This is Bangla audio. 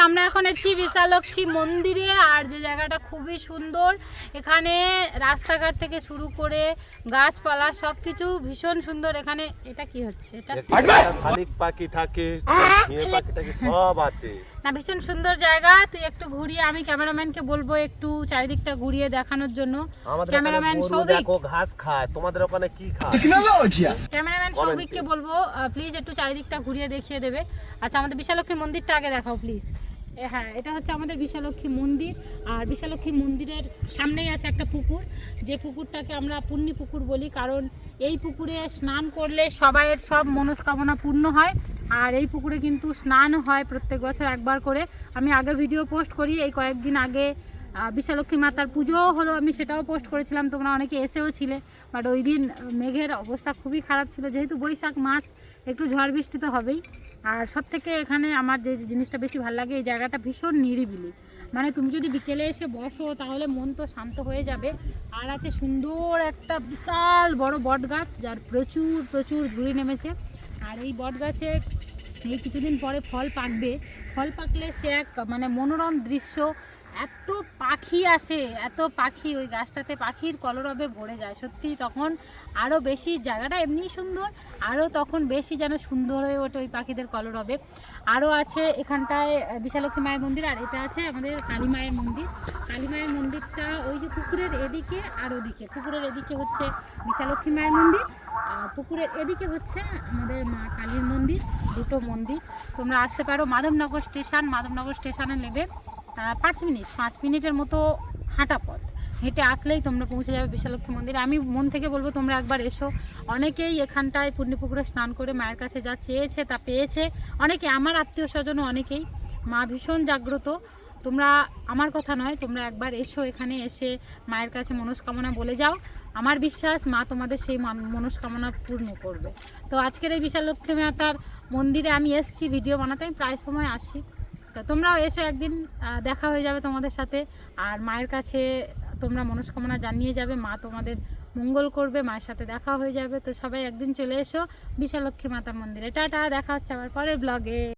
আমরা এখন এসেছি বিশালক্ষী মন্দিরে, আর যে জায়গাটা খুবই সুন্দর। এখানে রাস্তাঘাট থেকে শুরু করে গাছপালা সবকিছু ভীষণ সুন্দর। এখানে এটা কি হচ্ছে? এটা শালিক পাখি থাকে, মেয়ে পাখি থাকে, সব আছে না, ভীষণ সুন্দর জায়গা। তুই একটু ঘুরিয়ে, আমি ক্যামেরাম্যানকে বলবো একটু চারিদিকটা ঘুরিয়ে দেখানোর জন্য। ক্যামেরাম্যান সৌভিক, দেখো ঘাস খায়, তোমাদের ওখানে কি খায়? ক্যামেরাম্যান সৌভিককে বলবো প্লিজ একটু চারিদিকটা ঘুরিয়ে দেখিয়ে দেবে। আচ্ছা, আমাদের বিশালক্ষীর মন্দিরটা আগে দেখাও প্লিজ। হ্যাঁ, এটা হচ্ছে আমাদের বিশালক্ষী মন্দির। আর বিশালক্ষী মন্দিরের সামনেই আছে একটা পুকুর, যে পুকুরটাকে আমরা পুণ্যি পুকুর বলি, কারণ এই পুকুরে স্নান করলে সবাইয়ের সব মনস্কামনা পূর্ণ হয়। আর এই পুকুরে কিন্তু স্নান হয় প্রত্যেক বছর একবার করে। আমি আগে ভিডিও পোস্ট করি, এই কয়েকদিন আগে বিশালক্ষী মাতার পুজোও হলো, আমি সেটাও পোস্ট করেছিলাম, তোমরা অনেকে এসেও ছিলে। বাট ওই দিন মেঘের অবস্থা খুবই খারাপ ছিল, যেহেতু বৈশাখ মাস একটু ঝড় বৃষ্টি তো হবেই। আর সব থেকে এখানে আমার যে জিনিসটা বেশি ভালো লাগে, এই জায়গাটা ভীষণ নিরিবিলি। মানে তুমি যদি বিকেলে এসে বসো তাহলে মন তো শান্ত হয়ে যাবে। আর আছে সুন্দর একটা বিশাল বড় বট গাছ, যার প্রচুর প্রচুর ঝুড়ি নেমেছে। আর এই বট গাছের এই কিছুদিন পরে ফল পাকবে। ফল পাকলে সে এক মানে মনোরম দৃশ্য। এত পাখি আসে, এত পাখি, ওই গাছটাতে পাখির কলরবে ভরে যায় সত্যি। তখন আরও বেশি, জায়গাটা এমনিই সুন্দর, আরও তখন বেশি যেন সুন্দর হয়ে ওঠে ওই পাখিদের কলরবে। আরও আছে এখানটায় বিশালক্ষী মায়ের মন্দির, আর এটা আছে আমাদের কালী মায়ের মন্দির। কালী মায়ের মন্দিরটা ওই যে পুকুরের এদিকে আর ওদিকে। পুকুরের এদিকে হচ্ছে বিশালক্ষী মায়ের মন্দির, আর পুকুরের এদিকে হচ্ছে আমাদের মা কালীর মন্দির। দুটো মন্দির। তোমরা আসতে পারো মাধবনগর স্টেশন, মাধবনগর স্টেশনে নেবে 5 মিনিটের মতো হাঁটা পথ। হেঁটে আসলেই তোমরা পৌঁছে যাবে বিশালক্ষী মন্দিরে। আমি মন থেকে বলবো তোমরা একবার এসো। অনেকেই এখানটায় পুণ্যপুকুরে স্নান করে মায়ের কাছে যা চেয়েছে তা পেয়েছে। অনেকে, আমার আত্মীয় স্বজন অনেকেই। মা ভীষণ জাগ্রত। তোমরা, আমার কথা নয়, তোমরা একবার এসো, এখানে এসে মায়ের কাছে মনস্কামনা বলে যাও। আমার বিশ্বাস মা তোমাদের সেই মনস্কামনা পূর্ণ করবে। তো আজকের এই বিশালক্ষী মাতার মন্দিরে আমি এসেছি ভিডিও বানাতে, আমি প্রায় সময় আসি। তো তোমরাও এসো একদিন, দেখা হয়ে যাবে তোমাদের সাথে। আর মায়ের কাছে তোমরা মনস্কামনা জানিয়ে যাবে, মা তোমাদের মঙ্গল করবে, মায়ের সাথে দেখা হয়ে যাবে। তো সবাই একদিন চলে এসো বিশালক্ষী মাতার মন্দিরে। টাটা, দেখা হচ্ছে আবার পরের ব্লগে।